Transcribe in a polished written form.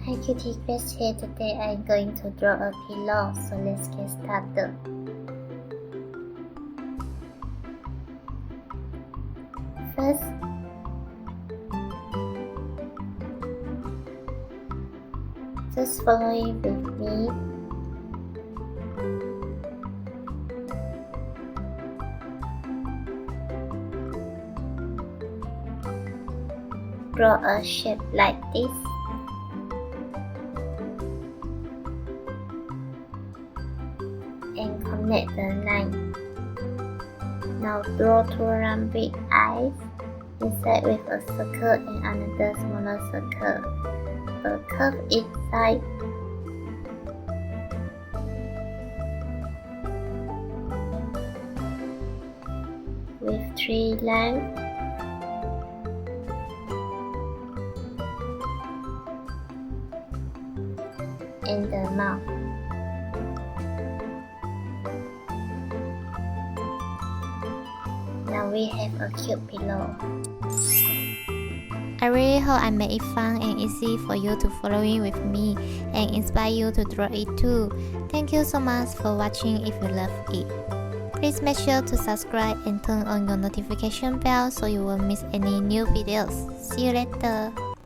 Hi Cutie Grace here. Today I'm going to draw a pillow, so let's get started. First, just follow it with me. Draw a shape like this. And connect the line. Now draw two round big eyes inside with a circle and another smaller circle. A curve each side. With 3 lines. And the mouth. Now we have a cute pillow. I really hope I made it fun and easy for you to follow in with me and inspire you to draw it too. Thank you so much for watching. If you love it, please make sure to subscribe and turn on your notification bell so you won't miss any new videos. See you later.